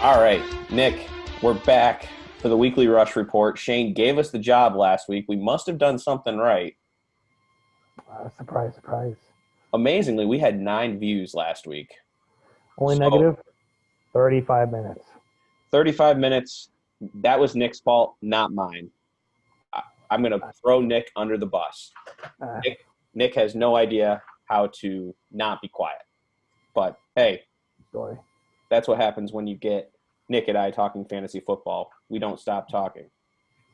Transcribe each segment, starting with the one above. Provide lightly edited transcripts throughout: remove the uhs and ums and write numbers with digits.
All right, Nick, we're back for the weekly rush report. Shane gave us the job last week. We must have done something right. Surprise, surprise. Amazingly, we had 9 views last week. Only So negative 35 minutes. 35 minutes. That was Nick's fault, not mine. I'm going to throw Nick under the bus. Uh, Nick has no idea how to not be quiet. But hey, Sorry. that's what happens when you get Nick and I talking fantasy football. We don't stop talking.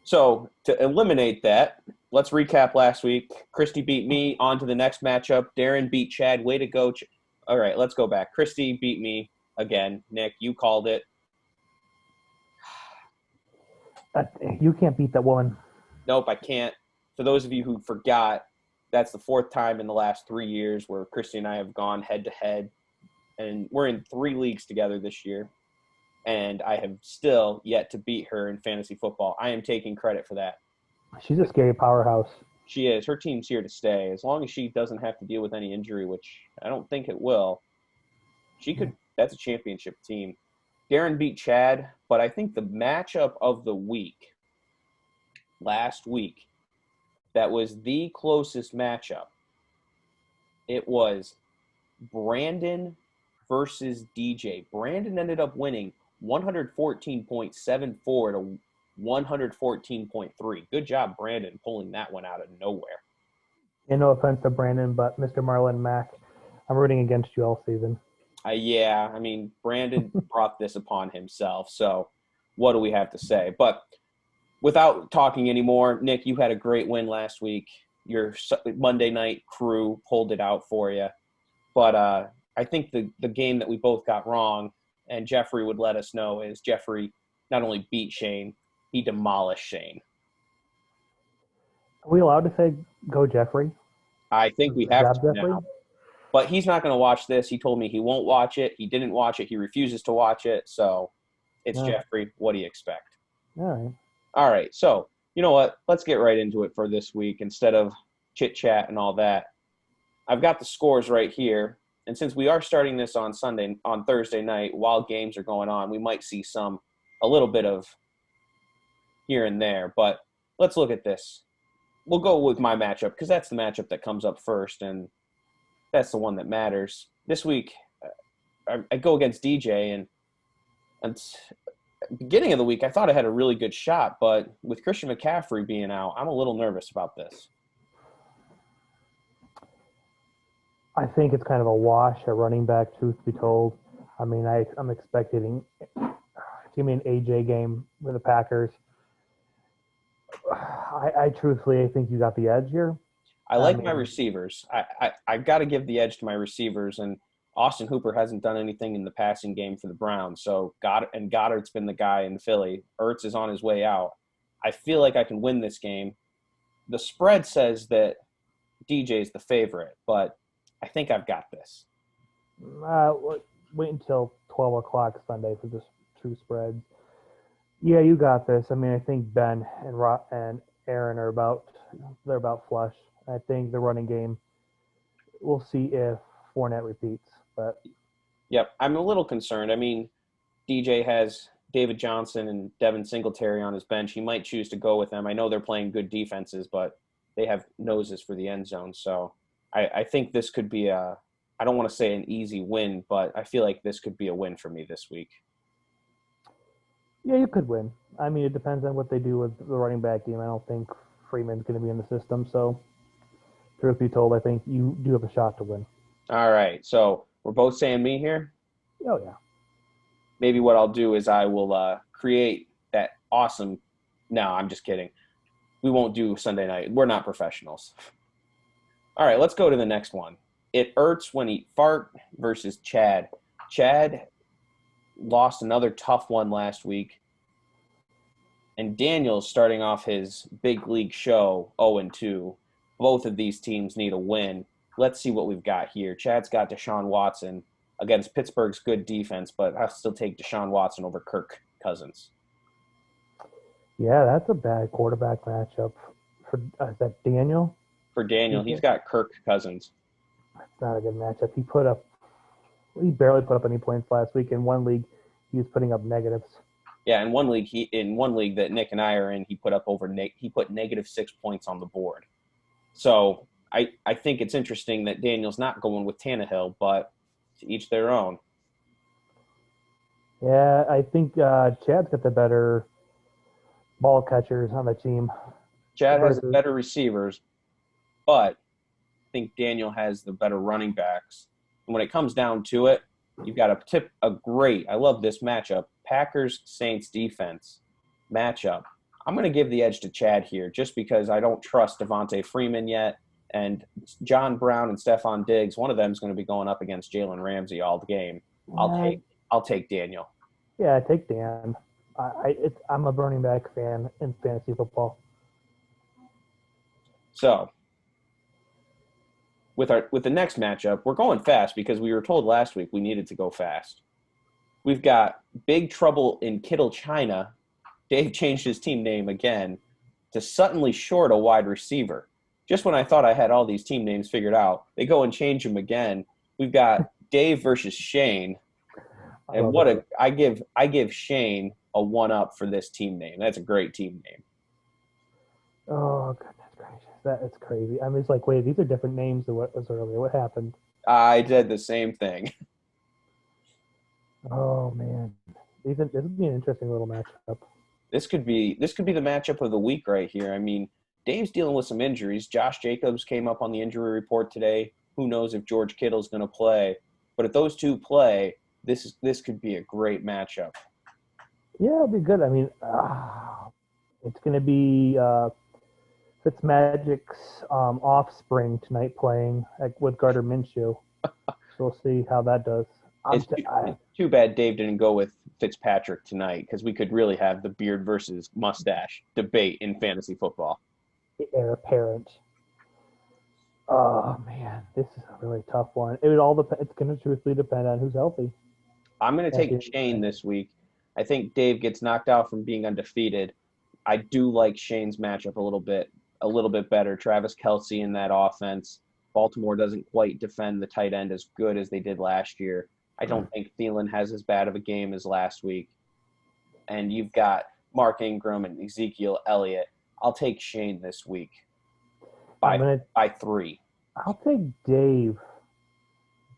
So to eliminate that, let's recap last week. Christy beat me. On to the next matchup. Darren beat Chad. Way to go. All right, let's go back. Christy beat me again. Nick, you called it. You can't beat that woman. Nope, I can't. For those of you who forgot, that's the 4th time in the last 3 years where Christy and I have gone head to head. And we're in 3 leagues together this year. And I have still yet to beat her in fantasy football. I am taking credit for that. She's a scary powerhouse. She is. Her team's here to stay. As long as she doesn't have to deal with any injury, which I don't think it will, she could. That's a championship team. Darren beat Chad, but I think the matchup of the week, last week, that was the closest matchup. It was Brandon versus DJ. Brandon ended up winning 114.74 to 114.3. Good job, Brandon, pulling that one out of nowhere. And no offense to Brandon, but Mr. Marlon Mack, I'm rooting against you all season. Yeah, I mean, Brandon brought this upon himself, so what do we have to say? But without talking anymore, Nick, you had a great win last week. Your Monday night crew pulled it out for you. But I think the game that we both got wrong, and Jeffrey would let us know, is Jeffrey not only beat Shane, he demolished Shane. Are we allowed to say go Jeffrey? I think we Good have job, to Jeffrey. now. But he's not going to watch this. He told me he won't watch it. He didn't watch it. He refuses to watch it. So it's Jeffrey. What do you expect? All right. All right. So you know what? Let's get right into it for this week instead of chit-chat and all that. I've got the scores right here. And since we are starting this on Thursday night, while games are going on, we might see a little bit of here and there. But let's look at this. We'll go with my matchup because that's the matchup that comes up first, and that's the one that matters. This week, I go against DJ, and beginning of the week, I thought I had a really good shot, but with Christian McCaffrey being out, I'm a little nervous about this. I think it's kind of a wash at running back, truth be told. I mean, I'm expecting give me an AJ game with the Packers. I truthfully think you got the edge here. I like my receivers. I've got to give the edge to my receivers, and Austin Hooper hasn't done anything in the passing game for the Browns. So Goddard's been the guy in Philly. Ertz is on his way out. I feel like I can win this game. The spread says that DJ is the favorite, but I think I've got this. Wait until 12 o'clock Sunday for the true spreads. Yeah, you got this. I mean, I think Ben and Aaron are about flush. I think the running game, we'll see if Fournette repeats. But yep, I'm a little concerned. I mean, DJ has David Johnson and Devin Singletary on his bench. He might choose to go with them. I know they're playing good defenses, but they have noses for the end zone. So I think this could be I don't want to say an easy win, but I feel like this could be a win for me this week. Yeah, you could win. I mean, it depends on what they do with the running back game. I don't think Freeman's going to be in the system. So, truth be told, I think you do have a shot to win. All right. So we're both saying me here? Oh, yeah. Maybe what I'll do is I will create that awesome – no, I'm just kidding. We won't do Sunday night. We're not professionals. All right, let's go to the next one. It Ertz when he fart versus Chad. Chad lost another tough one last week. And Daniel's starting off his big league show 0-2. Both of these teams need a win. Let's see what we've got here. Chad's got Deshaun Watson against Pittsburgh's good defense, but I'll still take Deshaun Watson over Kirk Cousins. Yeah, that's a bad quarterback matchup. For is that Daniel? For Daniel, he's got Kirk Cousins. That's not a good matchup. He barely put up any points last week. In one league, he was putting up negatives. Yeah, in one league that Nick and I are in, he put -6 points on the board. So I think it's interesting that Daniel's not going with Tannehill, but to each their own. Yeah, I think Chad's got the better ball catchers on the team Chad has the versus. better receivers, but I think Daniel has the better running backs. And when it comes down to it, you've got I love this matchup, Packers Saints defense matchup. I'm going to give the edge to Chad here just because I don't trust Devontae Freeman yet. And John Brown and Stephon Diggs, one of them is going to be going up against Jalen Ramsey all the game. Uh, I'll take Daniel. yeah, take Dan. I'm a running back fan in fantasy football. So with the next matchup, we're going fast because we were told last week we needed to go fast. We've got big trouble in Kittle, China. Dave changed his team name again to suddenly short a wide receiver. Just when I thought I had all these team names figured out, they go and change them again. We've got Dave versus Shane, and I give Shane a 1-up for this team name. That's a great team name. Oh goodness gracious, that is crazy. I mean, it's like, wait, these are different names than what was earlier. What happened? I did the same thing. Oh man, this would be an interesting little matchup. This could be the matchup of the week right here. I mean, Dave's dealing with some injuries. Josh Jacobs came up on the injury report today. Who knows if George Kittle's going to play? But if those two play, this could be a great matchup. Yeah, it'll be good. I mean, it's going to be Fitzmagic's offspring tonight playing with Gardner Minshew. So we'll see how that does. It's too bad Dave didn't go with Fitzpatrick tonight because we could really have the beard versus mustache debate in fantasy football. Heir apparent. Oh man, this is a really tough one. It's going to truthfully depend on who's healthy. I'm going to take Shane this week. I think Dave gets knocked out from being undefeated. I do like Shane's matchup a little bit better. Travis Kelce in that offense. Baltimore doesn't quite defend the tight end as good as they did last year. I don't think Thielen has as bad of a game as last week. And you've got Mark Ingram and Ezekiel Elliott. I'll take Shane this week by 3. I'll take Dave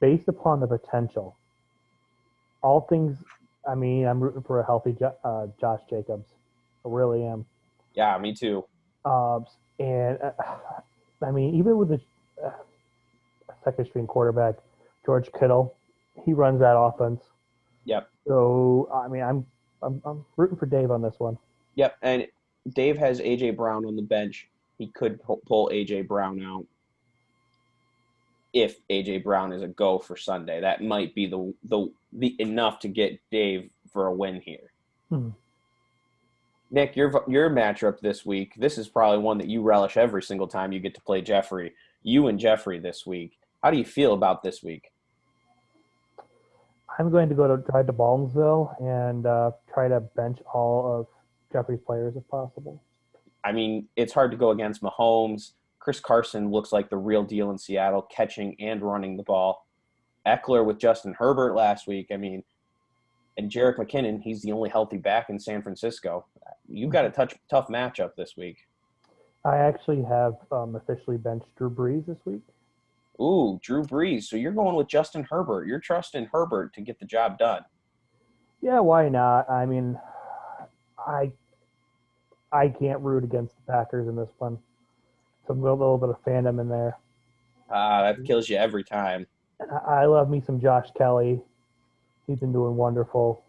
based upon the potential. All things, I mean, I'm rooting for a healthy Josh Jacobs. I really am. Yeah, me too. And I mean, even with the second string quarterback, George Kittle, he runs that offense. Yep. So I mean, I'm rooting for Dave on this one. Yep, and Dave has A.J. Brown on the bench. He could pull A.J. Brown out if A.J. Brown is a go for Sunday. That might be the enough to get Dave for a win here. Nick, your matchup this week, this is probably one that you relish every single time you get to play Jeffrey. You and Jeffrey this week. How do you feel about this week? I'm going to drive to Baldwinsville and try to bench all of Jeffrey's players if possible. I mean, it's hard to go against Mahomes. Chris Carson looks like the real deal in Seattle, catching and running the ball. Eckler with Justin Herbert last week. I mean, and Jerick McKinnon, he's the only healthy back in San Francisco. You've got a tough matchup this week. I actually have officially benched Drew Brees this week. Ooh, Drew Brees. So you're going with Justin Herbert. You're trusting Herbert to get the job done. Yeah, why not? I mean, I can't root against the Packers in this one. Some little bit of fandom in there. That kills you every time. I love me some Josh Kelly. He's been doing wonderful.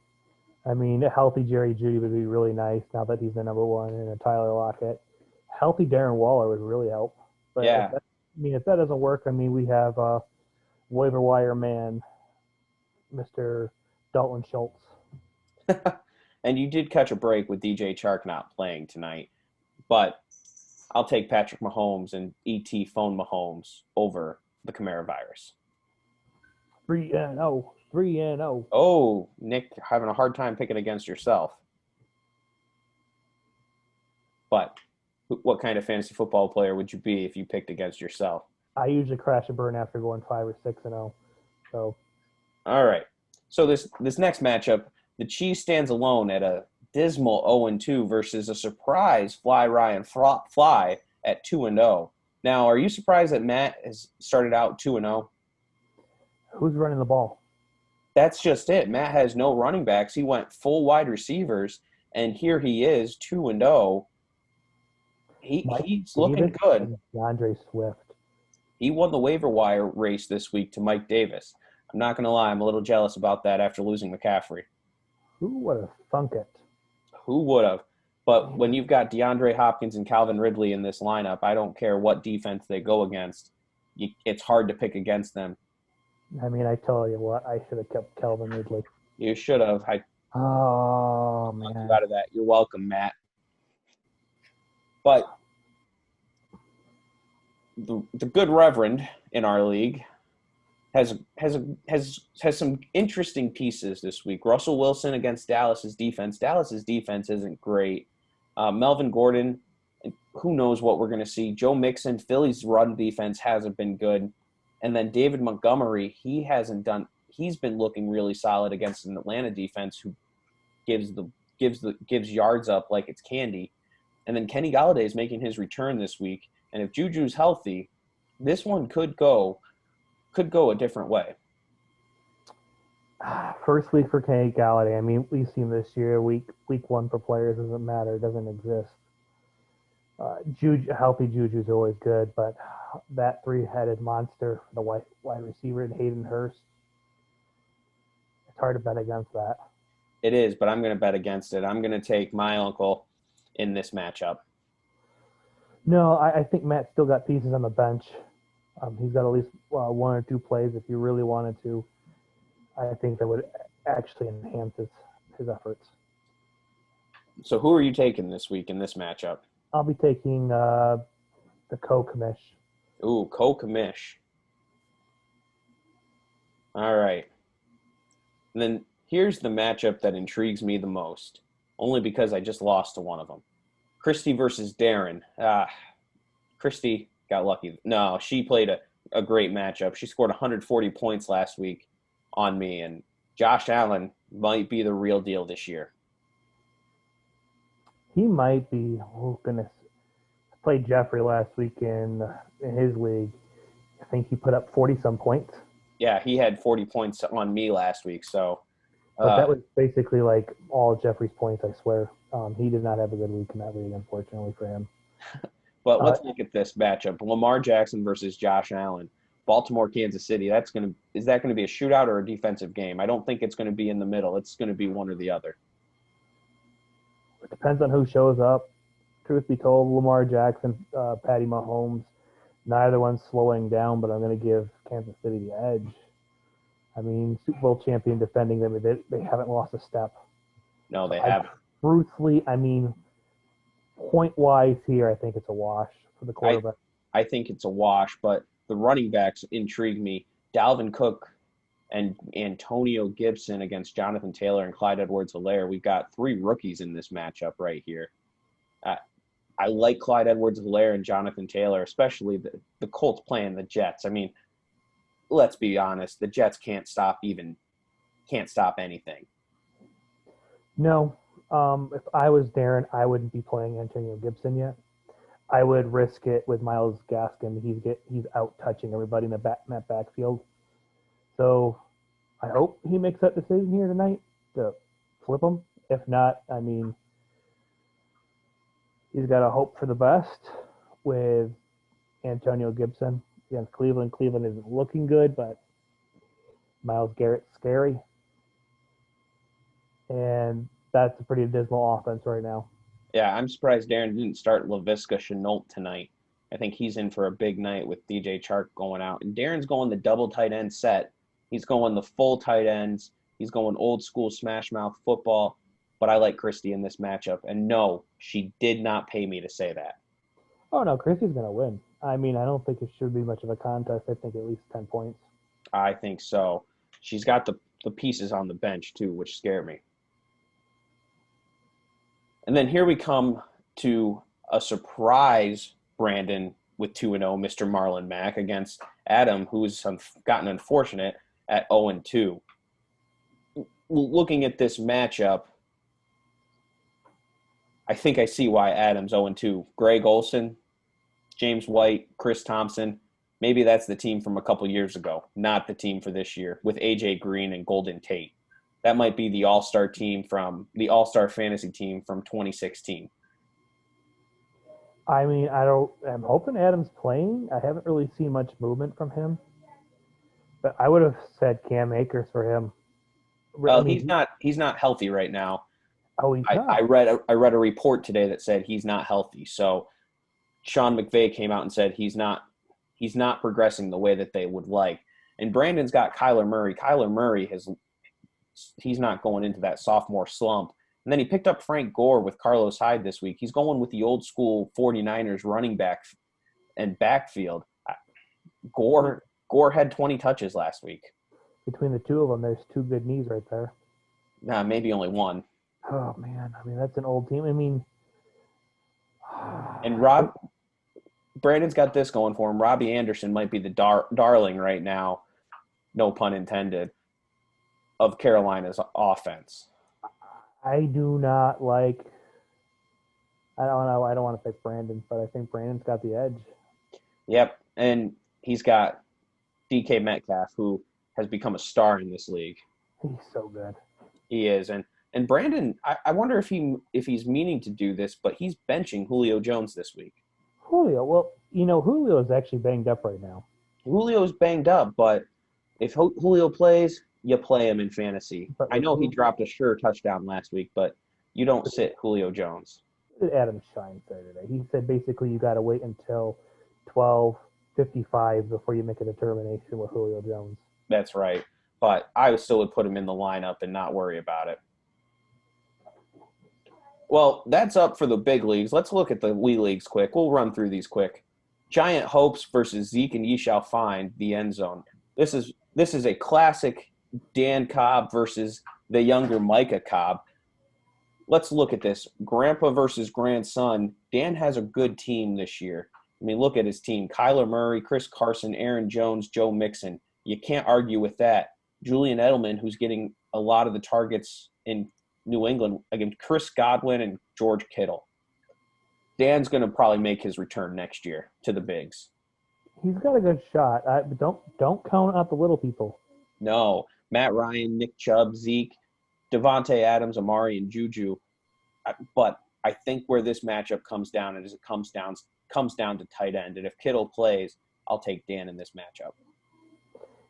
I mean, a healthy Jerry Jeudy would be really nice now that he's the number one, and a Tyler Lockett. Healthy Darren Waller would really help. But yeah. If that doesn't work, I mean, we have waiver wire man, Mr. Dalton Schultz. And you did catch a break with DJ Chark not playing tonight. But I'll take Patrick Mahomes and ET phone Mahomes over the Camara virus. 3-0. 3-0. Oh, Nick having a hard time picking against yourself. But what kind of fantasy football player would you be if you picked against yourself? I usually crash and burn after going 5 or 6-0. So. All right. So this next matchup, The cheese stands alone at a dismal 0-2 versus a surprise Fly Ryan Fly at 2-0. Now, are you surprised that Matt has started out 2-0? Who's running the ball? That's just it. Matt has no running backs. He went full wide receivers, and here he is, 2-0. Mike He's looking Davis good. and DeAndre Swift. He won the waiver wire race this week to Mike Davis. I'm not going to lie. I'm a little jealous about that after losing McCaffrey. Who would have thunk it? Who would have? But when you've got DeAndre Hopkins and Calvin Ridley in this lineup, I don't care what defense they go against. It's hard to pick against them. I mean, I tell you what, I should have kept Calvin Ridley. You should have. Oh, man. Out of that. You're welcome, Matt. But the good Reverend in our league has some interesting pieces this week. Russell Wilson against Dallas's defense. Dallas's defense isn't great. Melvin Gordon, who knows what we're going to see. Joe Mixon, Philly's run defense hasn't been good. And then David Montgomery, he's been looking really solid against an Atlanta defense who gives yards up like it's candy. And then Kenny Golladay is making his return this week. And if Juju's healthy, this one could go a different way. First week for Kenny Golladay. I mean, we've seen this year, week one for players doesn't matter, doesn't exist. Healthy Juju's always good, but that three-headed monster, the wide receiver, and Hayden Hurst, it's hard to bet against that. It is, but I'm going to bet against it. I'm going to take my uncle in this matchup. No, I think Matt still got pieces on the bench. He's got at least one or two plays if you really wanted to. I think that would actually enhance his efforts. So who are you taking this week in this matchup? I'll be taking the Co-Commish. Ooh, Co-Commish. All right. And then here's the matchup that intrigues me the most, only because I just lost to one of them. Christy versus Darren. Christy got lucky. No, she played a great matchup. She scored 140 points last week on me, and Josh Allen might be the real deal this year. He might be. Oh, goodness. I played Jeffrey last week in his league. I think he put up 40-some points. Yeah, he had 40 points on me last week. So, but that was basically like all Jeffrey's points, I swear. He did not have a good week in that league, unfortunately for him. But let's look at this matchup. Lamar Jackson versus Josh Allen. Baltimore, Kansas City. Is that going to be a shootout or a defensive game? I don't think it's going to be in the middle. It's going to be one or the other. It depends on who shows up. Truth be told, Lamar Jackson, Patty Mahomes, neither one's slowing down, but I'm going to give Kansas City the edge. I mean, Super Bowl champion defending them, they haven't lost a step. No, they haven't. Truthfully, I mean, point-wise here, I think it's a wash for the quarterback. I think it's a wash, but the running backs intrigue me. Dalvin Cook and Antonio Gibson against Jonathan Taylor and Clyde Edwards-Helaire. We've got three rookies in this matchup right here. I like Clyde Edwards-Helaire and Jonathan Taylor, especially the Colts playing the Jets. I mean, let's be honest, the Jets can't stop anything. No. If I was Darren, I wouldn't be playing Antonio Gibson yet. I would risk it with Myles Gaskin. He's out touching everybody in that backfield. So I hope he makes that decision here tonight to flip him. If not, I mean, he's got to hope for the best with Antonio Gibson against Cleveland. Cleveland isn't looking good, but Myles Garrett's scary. And that's a pretty dismal offense right now. Yeah, I'm surprised Darren didn't start Laviska Shenault tonight. I think he's in for a big night with DJ Chark going out. And Darren's going the double tight end set. He's going the full tight ends. He's going old school smash mouth football. But I like Christy in this matchup. And no, she did not pay me to say that. Oh, no, Christy's going to win. I mean, I don't think it should be much of a contest. I think at least 10 points. I think so. She's got the pieces on the bench, too, which scare me. And then here we come to a surprise Brandon with 2-0, Mr. Marlon Mack, against Adam, who's gotten unfortunate at 0-2. looking at this matchup, I think I see why Adams 0-2. Greg Olson, James White, Chris Thompson. Maybe that's the team from a couple years ago, not the team for this year with AJ Green and Golden Tate. That might be the all-star team from the all-star fantasy team from 2016. I mean, I'm hoping Adams playing. I haven't really seen much movement from him, but I would have said Cam Akers for him. Well, he's not healthy right now. Oh, he's not. I read a report today that said he's not healthy. So Sean McVay came out and said he's not progressing the way that they would like. And Brandon's got Kyler Murray. Kyler Murray he's not going into that sophomore slump. And then he picked up Frank Gore with Carlos Hyde this week. He's going with the old school 49ers running back and backfield. Gore had 20 touches last week. Between the two of them, there's two good knees right there. Nah, maybe only one. Oh, man. I mean, that's an old team. I mean, and Brandon's got this going for him. Robbie Anderson might be the darling right now, no pun intended, of Carolina's offense. I do not like. I don't know. I don't want to pick Brandon, but I think Brandon's got the edge. Yep, and he's got DK Metcalf, who has become a star in this league. He's so good. He is, and Brandon. I wonder if he's meaning to do this, but he's benching Julio Jones this week. Julio, well, Julio is actually banged up right now. Julio's banged up, but if Julio plays, you play him in fantasy. But I know he dropped a sure touchdown last week, but you don't sit Julio Jones. Adam Schein said today. He said basically you got to wait until 12:55 before you make a determination with Julio Jones. That's right. But I still would put him in the lineup and not worry about it. Well, that's up for the big leagues. Let's look at the wee leagues quick. We'll run through these quick. Giant Hopes versus Zeke and Ye Shall Find the End Zone. This is a classic Dan Cobb versus the younger Micah Cobb. Let's look at this. Grandpa versus grandson. Dan has a good team this year. I mean, look at his team. Kyler Murray, Chris Carson, Aaron Jones, Joe Mixon. You can't argue with that. Julian Edelman, who's getting a lot of the targets in New England against Chris Godwin and George Kittle. Dan's going to probably make his return next year to the bigs. He's got a good shot. But don't count out the little people. No. Matt Ryan, Nick Chubb, Zeke, Devontae Adams, Amari, and Juju. But I think where this matchup comes down is it comes down to tight end. And if Kittle plays, I'll take Dan in this matchup.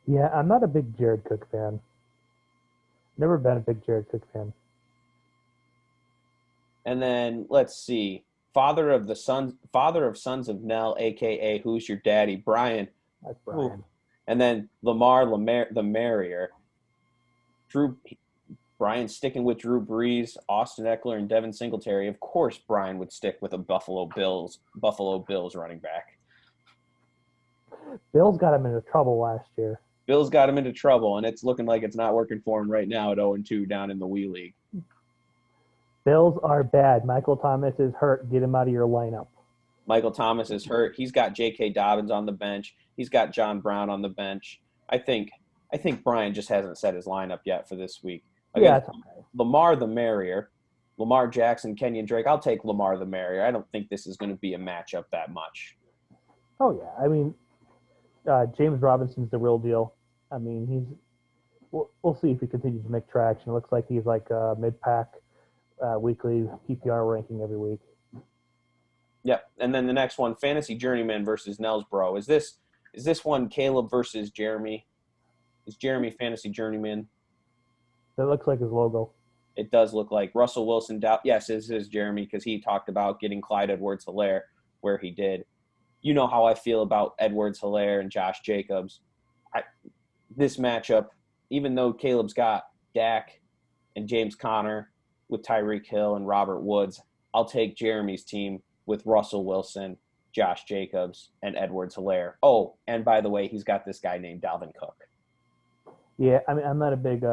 Yeah, I'm not a big Jared Cook fan. Never been a big Jared Cook fan. And then let's see. Father of Sons of Nell, a.k.a. Who's Your Daddy? Brian. That's Brian. Ooh. And then Lamar the Merrier. Brian sticking with Drew Brees, Austin Eckler, and Devin Singletary. Of course, Brian would stick with a Buffalo Bills running back. Bills got him into trouble last year. Bills got him into trouble, and it's looking like it's not working for him right now at 0-2 down in the Wee League. Bills are bad. Michael Thomas is hurt. Get him out of your lineup. Michael Thomas is hurt. He's got J.K. Dobbins on the bench. He's got John Brown on the bench. I think Brian just hasn't set his lineup yet for this week. Again, yeah, that's okay. Lamar the Merrier. Lamar Jackson, Kenyon Drake. I'll take Lamar the Merrier. I don't think this is going to be a matchup that much. Oh, yeah. I mean, James Robinson's the real deal. I mean, we'll see if he continues to make traction. It looks like he's like a mid-pack weekly PPR ranking every week. Yep. And then the next one, Fantasy Journeyman versus Nelsbro. Is this one Caleb versus Jeremy? Is Jeremy Fantasy Journeyman? That looks like his logo. It does look like Russell Wilson. Yes, this is Jeremy because he talked about getting Clyde Edwards-Helaire where he did. You know how I feel about Edwards-Helaire and Josh Jacobs. This matchup, even though Caleb's got Dak and James Conner with Tyreek Hill and Robert Woods, I'll take Jeremy's team with Russell Wilson, Josh Jacobs, and Edwards-Helaire. Oh, and by the way, he's got this guy named Dalvin Cook. Yeah, I mean, I'm not a big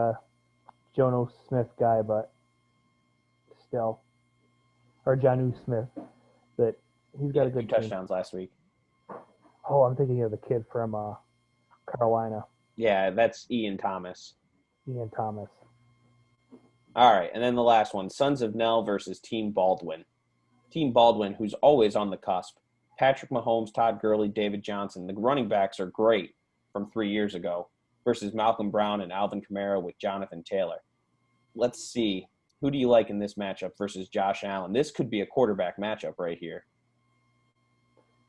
Jono Smith guy, but still. Or Jonnu Smith. But he's got a good touchdowns last week. Oh, I'm thinking of the kid from Carolina. Yeah, that's Ian Thomas. Ian Thomas. All right, and then the last one, Sons of Nell versus Team Baldwin. Team Baldwin, who's always on the cusp. Patrick Mahomes, Todd Gurley, David Johnson. The running backs are great from 3 years ago versus Malcolm Brown and Alvin Kamara with Jonathan Taylor. Let's see. Who do you like in this matchup versus Josh Allen? This could be a quarterback matchup right here.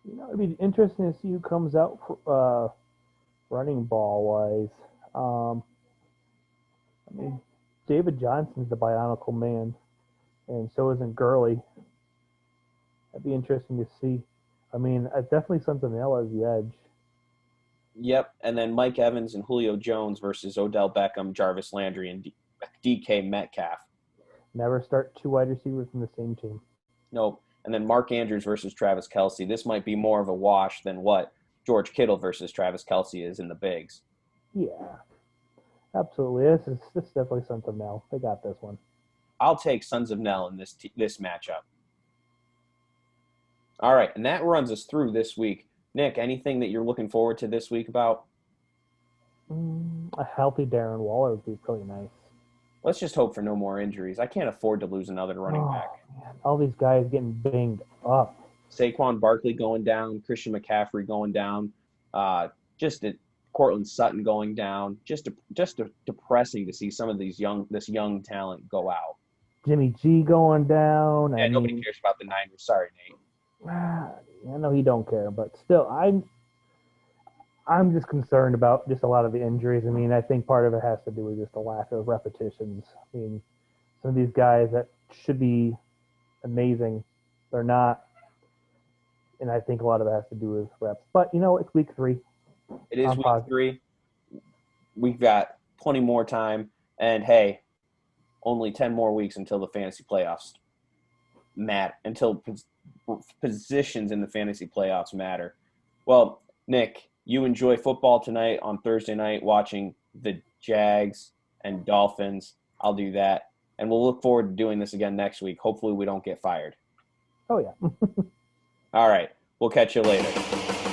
It'd be interesting to see who comes out for, running ball wise. I mean, David Johnson's the bionicle man, and so isn't Gurley. That'd be interesting to see. I mean, definitely something else as the edge. Yep, and then Mike Evans and Julio Jones versus Odell Beckham, Jarvis Landry, and DK Metcalf. Never start two wide receivers from the same team. Nope. And then Mark Andrews versus Travis Kelce. This might be more of a wash than what George Kittle versus Travis Kelce is in the bigs. Yeah, absolutely. This is definitely something now. They got this one. I'll take Sons of Nell in this matchup. All right, and that runs us through this week. Nick, anything that you're looking forward to this week about? A healthy Darren Waller would be pretty nice. Let's just hope for no more injuries. I can't afford to lose another running back. Man. All these guys getting banged up. Saquon Barkley going down, Christian McCaffrey going down, Cortland Sutton going down. Just depressing to see some of this young talent go out. Jimmy G going down. Yeah, nobody cares about the Niners. Sorry, Nate. I know he don't care, but still, I'm just concerned about just a lot of the injuries. I mean, I think part of it has to do with just a lack of repetitions. I mean, some of these guys that should be amazing, they're not. And I think a lot of it has to do with reps. But, it's week 3. It is week 3. We've got plenty more time. And, hey, only 10 more weeks until the fantasy playoffs until positions in the fantasy playoffs matter. Well, Nick, you enjoy football tonight on Thursday night watching the Jags and Dolphins. I'll do that. And we'll look forward to doing this again next week. Hopefully we don't get fired. Oh, yeah. All right. We'll catch you later.